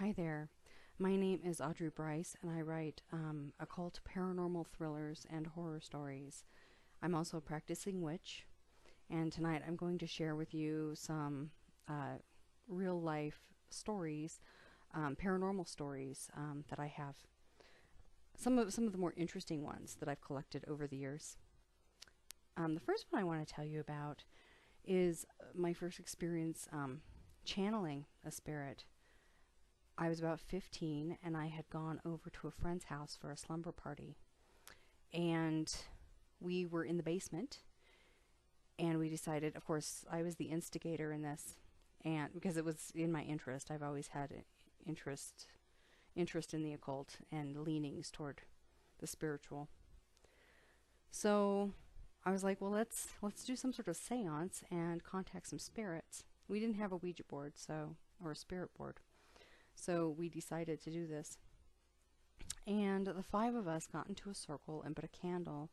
Hi there. My name is Audrey Brice, and I write occult paranormal thrillers and horror stories. I'm also a practicing witch, and tonight I'm going to share with you some uh, real life stories, paranormal stories that I have. Some of the more interesting ones that I've collected over the years. The first one I want to tell you about is my first experience channeling a spirit. I was about 15 and I had gone over to a friend's house for a slumber party. And we were in the basement and we decided, of course, I was the instigator in this, and because it was in my interest. I've always had interest in the occult and leanings toward the spiritual. So I was like, well, let's do some sort of séance and contact some spirits. We didn't have a Ouija board, or a spirit board. So we decided to do this. And the five of us got into a circle and put a candle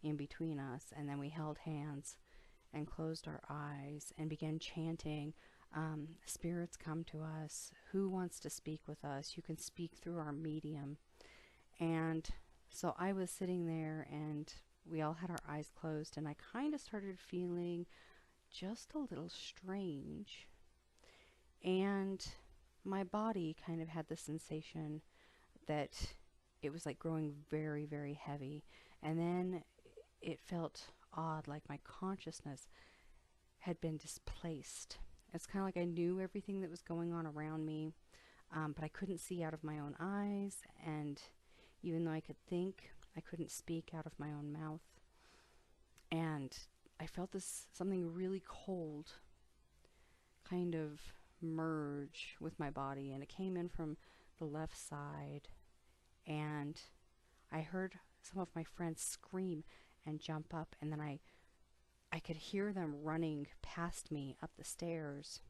in between us, and then we held hands and closed our eyes and began chanting, spirits come to us. Who wants to speak with us? You can speak through our medium. And so I was sitting there and we all had our eyes closed, and I kind of started feeling just a little strange. And my body kind of had the sensation that it was like growing very, very heavy. And then it felt odd, like my consciousness had been displaced. It's kind of like I knew everything that was going on around me, but I couldn't see out of my own eyes. And even though I could think, I couldn't speak out of my own mouth. And I felt something really cold kind of merge with my body, and it came in from the left side, and I heard some of my friends scream and jump up, and then I could hear them running past me up the stairs,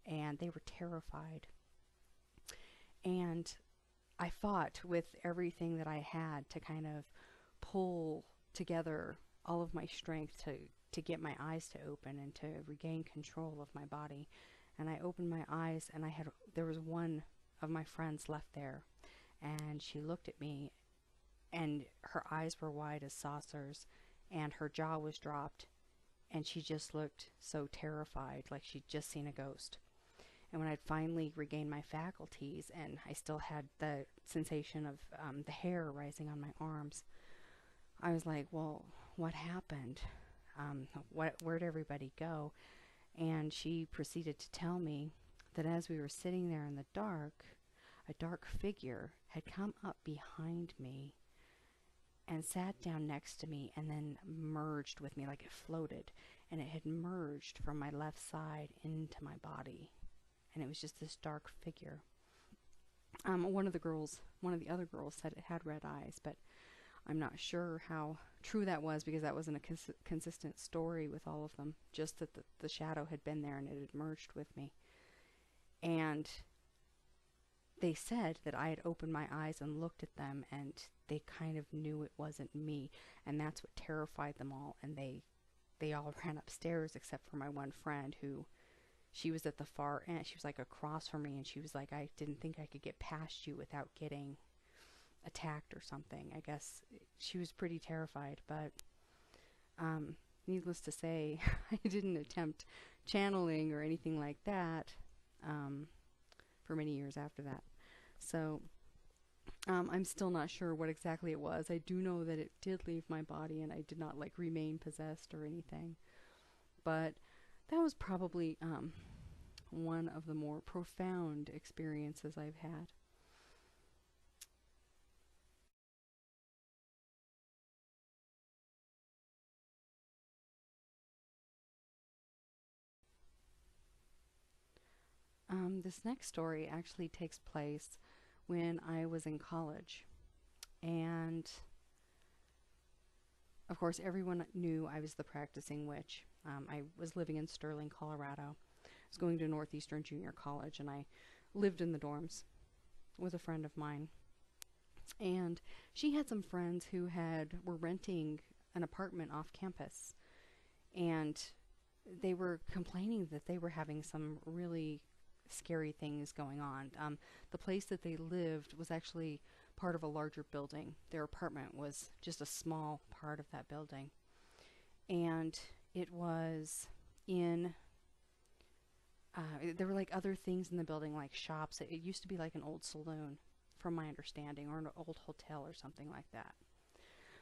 and they were terrified. And I fought with everything that I had to kind of pull together all of my strength to get my eyes to open and to regain control of my body. And I opened my eyes, and there was one of my friends left there, and she looked at me, and her eyes were wide as saucers, and her jaw was dropped, and she just looked so terrified, like she'd just seen a ghost. And when I'd finally regained my faculties, and I still had the sensation of the hair rising on my arms, I was like, well, what happened? Where'd everybody go? And she proceeded to tell me that as we were sitting there in the dark, a dark figure had come up behind me and sat down next to me, and then merged with me, like it floated, and it had merged from my left side into my body, and it was just this dark figure. One of the other girls said it had red eyes, but I'm not sure how true that was, because that wasn't a consistent story with all of them. Just that the shadow had been there and it had merged with me. And they said that I had opened my eyes and looked at them, and they kind of knew it wasn't me. And that's what terrified them all. And they all ran upstairs except for my one friend, who she was at the far end. She was like across from me, and she was like, I didn't think I could get past you without getting attacked or something. I guess she was pretty terrified, but needless to say, I didn't attempt channeling or anything like that for many years after that. So I'm still not sure what exactly it was. I do know that it did leave my body, and I did not like remain possessed or anything. But that was probably one of the more profound experiences I've had. This next story actually takes place when I was in college. And of course, everyone knew I was the practicing witch. I was living in Sterling, Colorado. I was going to Northeastern Junior College, and I lived in the dorms with a friend of mine. And she had some friends who were renting an apartment off campus, and they were complaining that they were having some really scary things going on. The place that they lived was actually part of a larger building. Their apartment was just a small part of that building. And it was in, there were like other things in the building, like shops. It used to be like an old saloon, from my understanding, or an old hotel or something like that.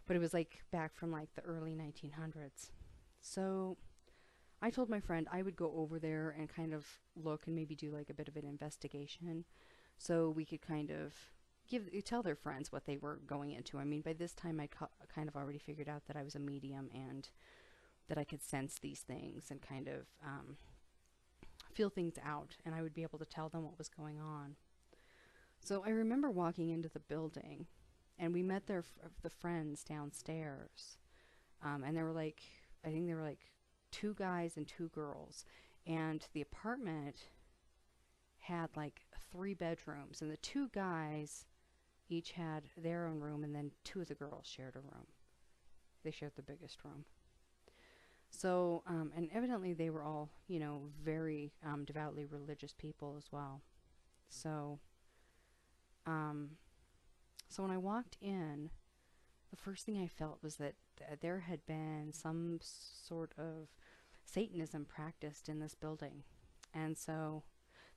But it was like back from like the early 1900s. So I told my friend I would go over there and kind of look and maybe do like a bit of an investigation, so we could kind of tell their friends what they were going into. I mean, by this time I kind of already figured out that I was a medium and that I could sense these things and kind of feel things out, and I would be able to tell them what was going on. So I remember walking into the building, and we met the friends downstairs, and there were like, I think there were like 2 guys and 2 girls, and the apartment had like 3 bedrooms, and the 2 guys each had their own room, and then 2 of the girls shared a room. They shared the biggest room. So, and evidently they were all, you know, very devoutly religious people as well. So, so when I walked in, the first thing I felt was that there had been some sort of Satanism practiced in this building. And so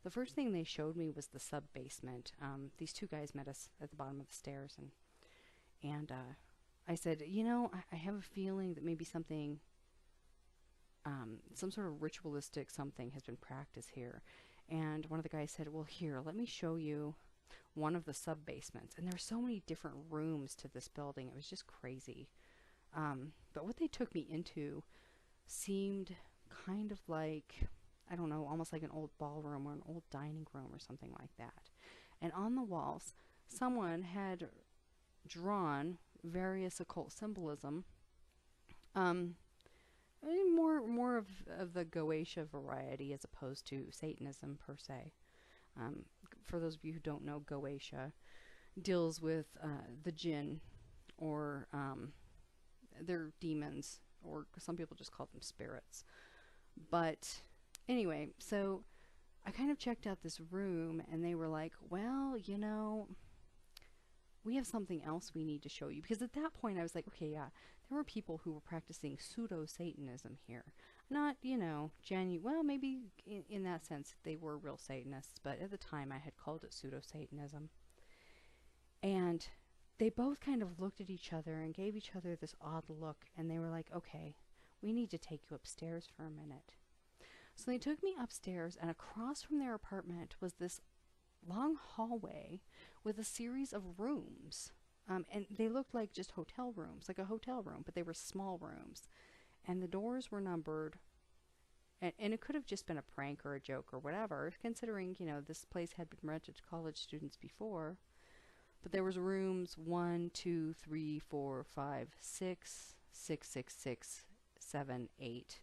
the first thing they showed me was the sub-basement. These 2 guys met us at the bottom of the stairs, and I said, you know, I have a feeling that maybe something, some sort of ritualistic something has been practiced here. And one of the guys said, well, here, let me show you one of the sub-basements. And there were so many different rooms to this building. It was just crazy. But what they took me into seemed kind of like, I don't know, almost like an old ballroom or an old dining room or something like that. And on the walls, someone had drawn various occult symbolism, more of the Goetia variety as opposed to Satanism per se. For those of you who don't know, Goetia deals with the jinn, or they're demons, or some people just call them spirits. But anyway, so I kind of checked out this room, and they were like, well, you know, we have something else we need to show you. Because at that point I was like, okay, yeah, there were people who were practicing pseudo-Satanism here. Not, you know, well, maybe in that sense they were real Satanists, but at the time I had called it pseudo-Satanism. And they both kind of looked at each other and gave each other this odd look, and they were like, okay, we need to take you upstairs for a minute. So they took me upstairs, and across from their apartment was this long hallway with a series of rooms. And they looked like just hotel rooms, like a hotel room, but they were small rooms. And the doors were numbered. And it could have just been a prank or a joke or whatever, considering, you know, this place had been rented to college students before. But there was rooms 1, 2, 3, 4, 5, 6, 6, 6, 6, 7, 8.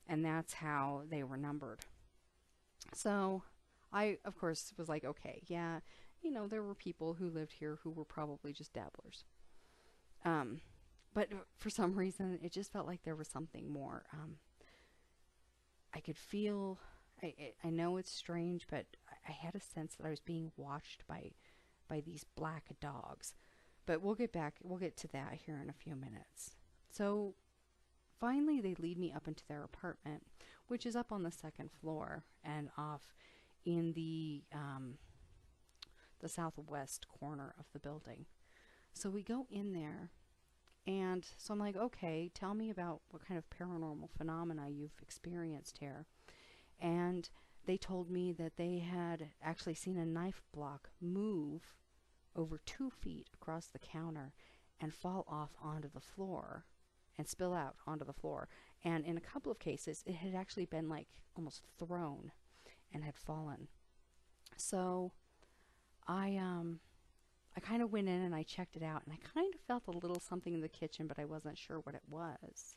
And that's how they were numbered. So I, of course, was like, okay, yeah, you know, there were people who lived here who were probably just dabblers. But for some reason, it just felt like there was something more. I could feel, I know it's strange, but I had a sense that I was being watched by these black dogs. But we'll get to that here in a few minutes. So finally, they lead me up into their apartment, which is up on the 2nd floor and off in the southwest corner of the building. So we go in there, and so I'm like, okay, tell me about what kind of paranormal phenomena you've experienced here. And they told me that they had actually seen a knife block move over 2 feet across the counter and fall off onto the floor and spill out onto the floor. And in a couple of cases, it had actually been like almost thrown and had fallen. So I kind of went in and I checked it out, and I kind of felt a little something in the kitchen, but I wasn't sure what it was.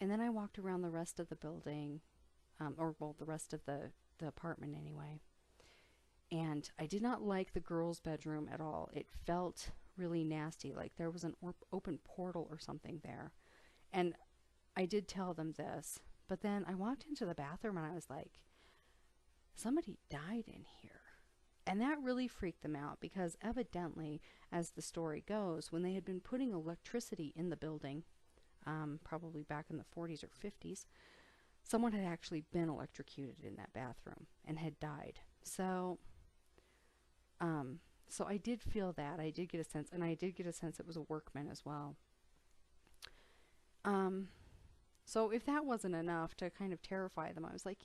And then I walked around the rest of the building, the rest of the apartment anyway. And I did not like the girls' bedroom at all. It felt really nasty, like there was an open portal or something there. And I did tell them this, but then I walked into the bathroom and I was like, somebody died in here. And that really freaked them out because evidently, as the story goes, when they had been putting electricity in the building, probably back in the 40s or 50s, someone had actually been electrocuted in that bathroom and had died. So I did feel that. I did get a sense, and I did get a sense it was a workman as well. So if that wasn't enough to kind of terrify them, I was like,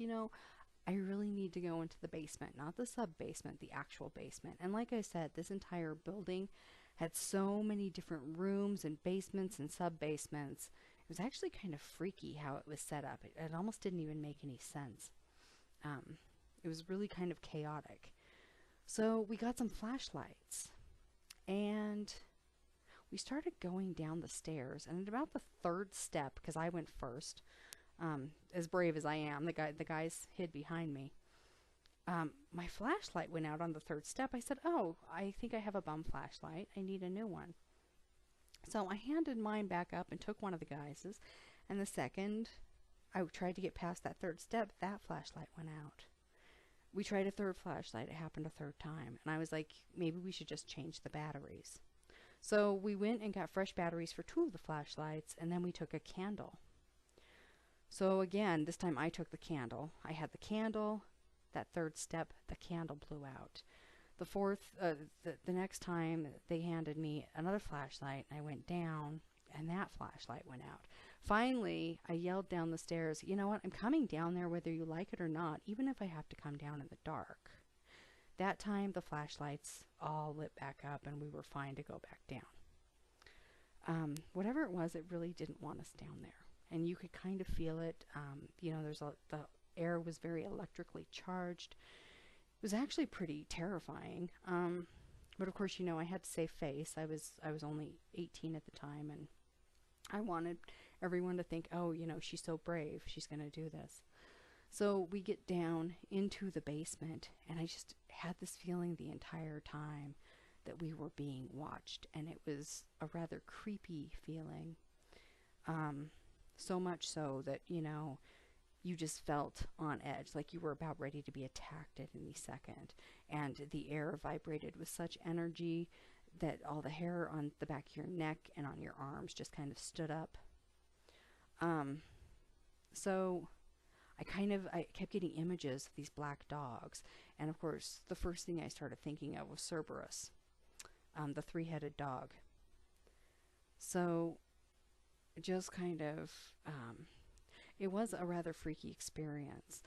I really need to go into the basement, not the sub-basement, the actual basement. And like I said, this entire building had so many different rooms and basements and sub-basements. It was actually kind of freaky how it was set up. It almost didn't even make any sense. It was really kind of chaotic. So we got some flashlights, and we started going down the stairs. And at about the third step, because I went first, as brave as I am, the guys hid behind me. My flashlight went out on the third step. I said, "Oh, I think I have a bum flashlight. I need a new one." So I handed mine back up and took one of the guys's. And the second I tried to get past that third step, that flashlight went out. We tried a third flashlight. It happened a third time. And I was like, maybe we should just change the batteries. So we went and got fresh batteries for 2 of the flashlights, and then we took a candle. So again, this time I took the candle. I had the candle. That third step, the candle blew out. The fourth, the next time they handed me another flashlight, and I went down, and that flashlight went out. Finally, I yelled down the stairs, "You know what? I'm coming down there whether you like it or not, even if I have to come down in the dark." That time, the flashlights all lit back up, and we were fine to go back down. Whatever it was, it really didn't want us down there. And you could kind of feel it. The air was very electrically charged. It was actually pretty terrifying. But of course, I had to save face. I was only 18 at the time, and I wanted everyone to think, oh, she's so brave. She's going to do this. So we get down into the basement, and I just had this feeling the entire time that we were being watched, and it was a rather creepy feeling. So much so that, you just felt on edge, like you were about ready to be attacked at any second. And the air vibrated with such energy that all the hair on the back of your neck and on your arms just kind of stood up. So I kept getting images of these black dogs. And of course, the first thing I started thinking of was Cerberus, the 3-headed dog. So just kind of, it was a rather freaky experience.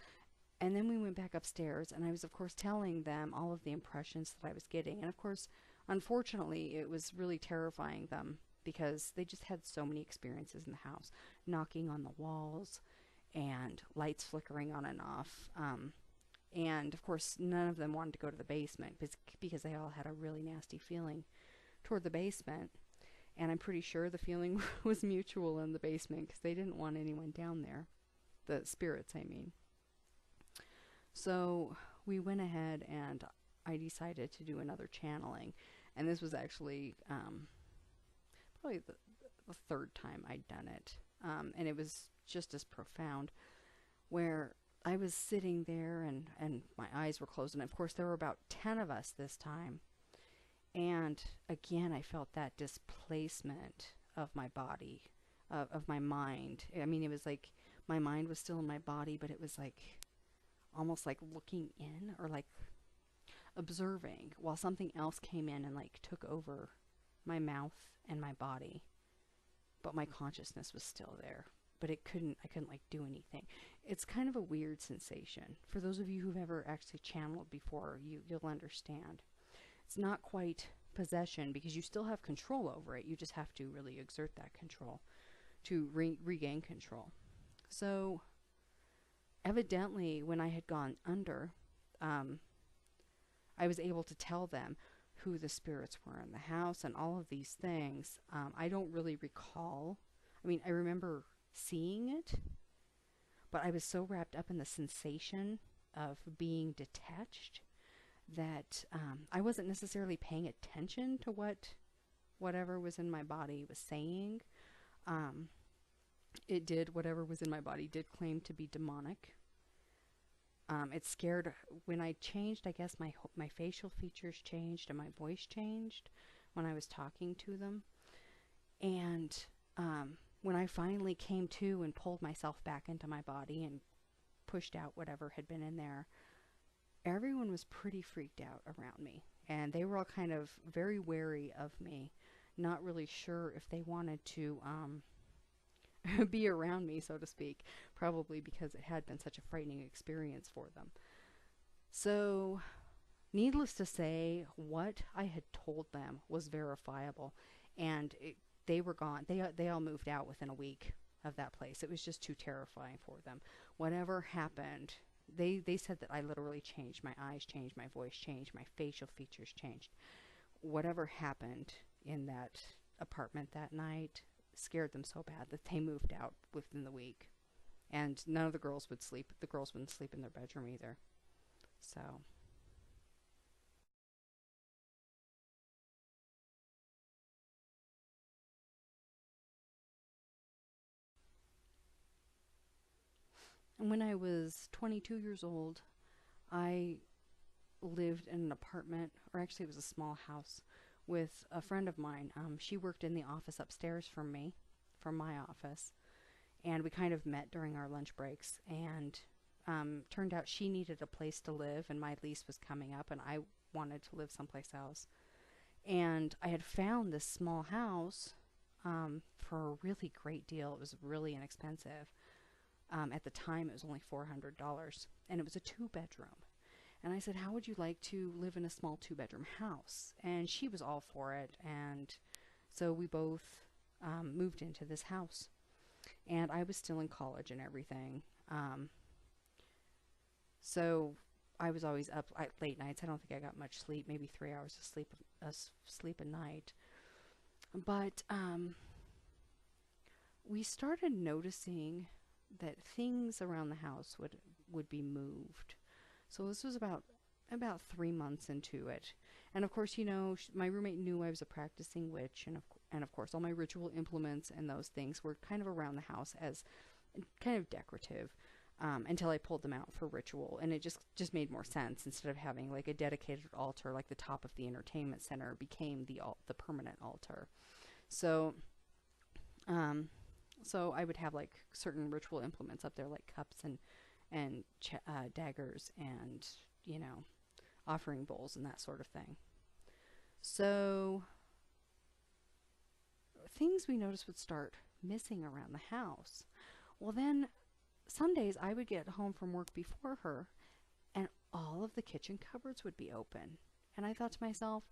And then we went back upstairs, and I was, of course, telling them all of the impressions that I was getting. And of course, unfortunately, it was really terrifying them because they just had so many experiences in the house, knocking on the walls and lights flickering on and off. And of course, none of them wanted to go to the basement because they all had a really nasty feeling toward the basement. And I'm pretty sure the feeling was mutual in the basement because they didn't want anyone down there. The spirits, I mean. So we went ahead and I decided to do another channeling. And this was actually probably the third time I'd done it. And it was just as profound, where I was sitting there and my eyes were closed. And of course, there were about 10 of us this time. And again, I felt that displacement of my body, of my mind. I mean, it was like my mind was still in my body, but it was like almost like looking in or like observing while something else came in and like took over my mouth and my body. But my consciousness was still there, but I couldn't like do anything. It's kind of a weird sensation. For those of you who've ever actually channeled before, you'll understand. It's not quite possession because you still have control over it. You just have to really exert that control to regain control. So evidently, when I had gone under, I was able to tell them who the spirits were in the house and all of these things. I don't really recall. I mean, I remember seeing it, but I was so wrapped up in the sensation of being detached that I wasn't necessarily paying attention to whatever was in my body was saying. Whatever was in my body did claim to be demonic. It scared when I changed. I guess my facial features changed and my voice changed when I was talking to them. And when I finally came to and pulled myself back into my body and pushed out whatever had been in there, everyone was pretty freaked out around me. And they were all kind of very wary of me, not really sure if they wanted to be around me, so to speak, probably because it had been such a frightening experience for them. So, needless to say, what I had told them was verifiable, and they were gone. They all moved out within a week of that place. It was just too terrifying for them. Whatever happened, they said that I literally changed. My eyes changed, my voice changed, my facial features changed. Whatever happened in that apartment that night scared them so bad that they moved out within the week. And none of the girls would sleep. The girls wouldn't sleep in their bedroom either. So, and when I was 22 years old, I lived in an apartment, or actually it was a small house, with a friend of mine. She worked in the office upstairs from me, from my office, and we kind of met during our lunch breaks. And turned out she needed a place to live, and my lease was coming up, and I wanted to live someplace else. And I had found this small house for a really great deal. It was really inexpensive. At the time, it was only $400, and it was a two-bedroom. And I said, how would you like to live in a small two-bedroom house? And she was all for it, and so we both moved into this house. And I was still in college and everything. So I was always up late nights. I don't think I got much sleep, maybe 3 hours of sleep a night. But we started noticing that things around the house would be moved. So this was about 3 months into it. And of course, my roommate knew I was a practicing witch, and of course, all my ritual implements and those things were kind of around the house as kind of decorative, until I pulled them out for ritual, and it just made more sense. Instead of having like a dedicated altar, like the top of the entertainment center became the permanent altar. So, so I would have like certain ritual implements up there, like cups and daggers, and you know offering bowls and that sort of thing. So things we noticed would start missing around the house. Well, then some days I would get home from work before her, and all of the kitchen cupboards would be open. And I thought to myself,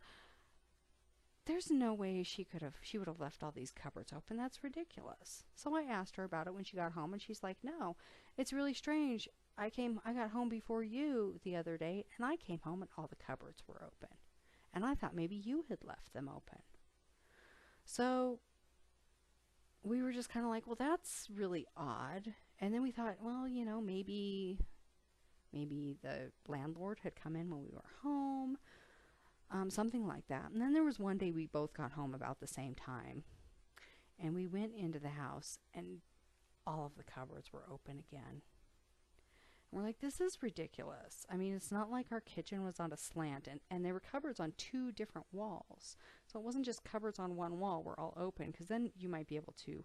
there's no way she would have left all these cupboards open. That's ridiculous. So I asked her about it when she got home, and she's like, no, it's really strange. I got home before you the other day, and I came home and all the cupboards were open. And I thought maybe you had left them open. So we were just kind of like, well, that's really odd. And then we thought, well, maybe the landlord had come in when we were home, something like that. And then there was one day we both got home about the same time, and we went into the house, and all of the cupboards were open again. And we're like, this is ridiculous. I mean, it's not like our kitchen was on a slant, and there were cupboards on two different walls. So it wasn't just cupboards on one wall were all open, because then you might be able to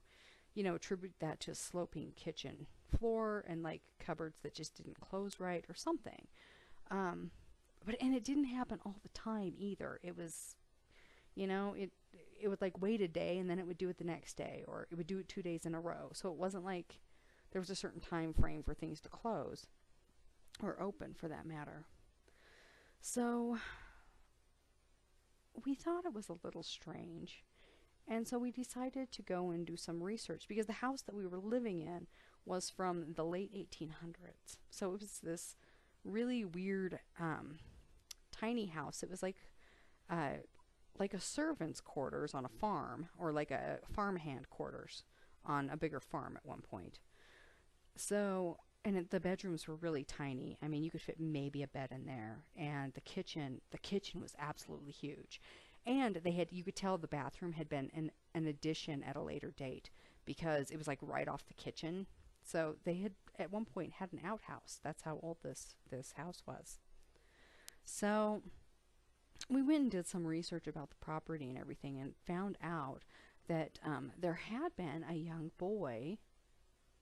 attribute that to a sloping kitchen floor and like cupboards that just didn't close right or something. And it didn't happen all the time either. It was, it would like wait a day and then it would do it the next day, or it would do it 2 days in a row. So it wasn't like there was a certain time frame for things to close or open for that matter. So we thought it was a little strange. And so we decided to go and do some research, because the house that we were living in was from the late 1800s. So it was this really weird, tiny house. It was like a servant's quarters on a farm, or like a farmhand quarters on a bigger farm at one point. So, the bedrooms were really tiny. I mean, you could fit maybe a bed in there, and the kitchen was absolutely huge. And you could tell the bathroom had been an addition at a later date, because it was like right off the kitchen. So they had at one point had an outhouse. That's how old this house was. So we went and did some research about the property and everything, and found out that there had been a young boy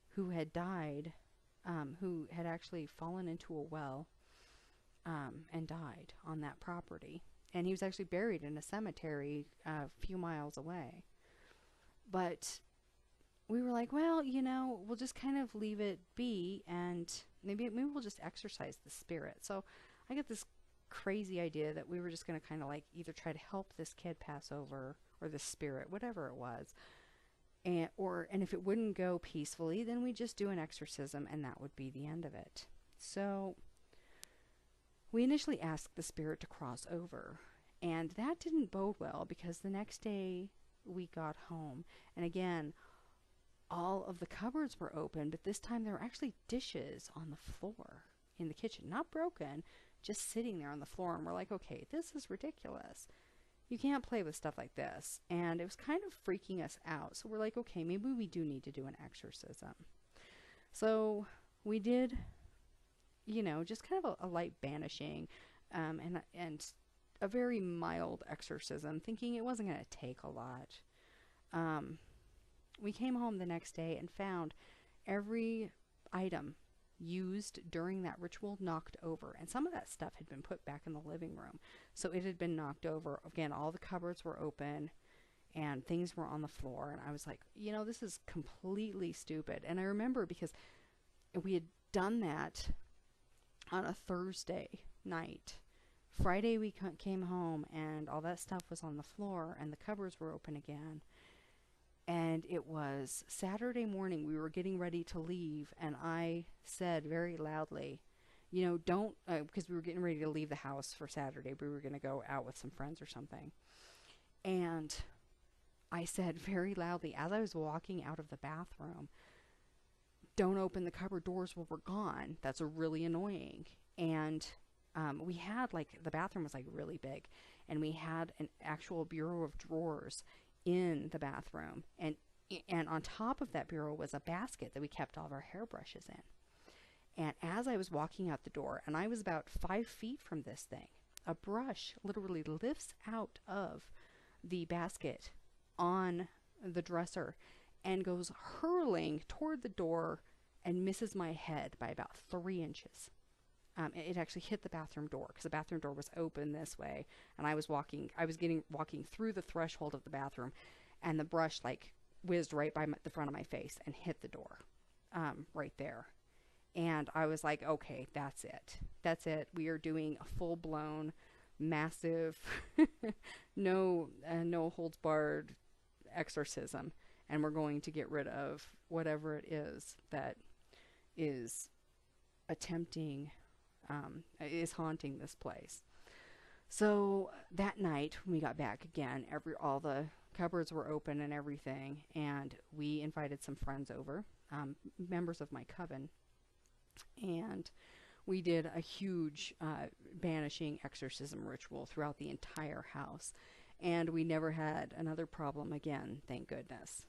who had died, who had actually fallen into a well and died on that property. And he was actually buried in a cemetery a few miles away. But we were like, well, we'll just kind of leave it be, and maybe we'll just exorcise the spirit. So I got this crazy idea that we were just going to kind of like either try to help this kid pass over, or the spirit, whatever it was. And if it wouldn't go peacefully, then we'd just do an exorcism, and that would be the end of it. So we initially asked the spirit to cross over, and that didn't bode well, because the next day we got home, and again, all of the cupboards were open, but this time there were actually dishes on the floor in the kitchen, not broken, just sitting there on the floor. And we're like, okay, this is ridiculous. You can't play with stuff like this. And it was kind of freaking us out. So we're like, okay, maybe we do need to do an exorcism. So we did, just kind of a light banishing, and a very mild exorcism, thinking it wasn't going to take a lot. We came home the next day and found every item used during that ritual knocked over, and some of that stuff had been put back in the living room, so it had been knocked over. Again, all the cupboards were open and things were on the floor, and I was like, this is completely stupid. And I remember, because we had done that on a Thursday night. Friday we came home and all that stuff was on the floor and the cupboards were open again. And it was Saturday morning. We were getting ready to leave, and I said very loudly, don't, because we were getting ready to leave the house for Saturday. We were going to go out with some friends or something. And I said very loudly, as I was walking out of the bathroom, don't open the cupboard doors while we're gone. That's really annoying. And we had, the bathroom was really big, and we had an actual bureau of drawers in the bathroom, and on top of that bureau was a basket that we kept all of our hairbrushes in. And as I was walking out the door, and I was about 5 feet from this thing, a brush literally lifts out of the basket on the dresser and goes hurling toward the door and misses my head by about 3 inches. It actually hit the bathroom door, because the bathroom door was open this way, and I was walking through the threshold of the bathroom, and the brush whizzed right by the front of my face and hit the door, right there. And I was like, okay, that's it. We are doing a full-blown, massive, no holds barred exorcism, and we're going to get rid of whatever it is that is attempting, is haunting this place. So that night when we got back again, all the cupboards were open and everything, and we invited some friends over, members of my coven, and we did a huge banishing exorcism ritual throughout the entire house, and we never had another problem again, thank goodness.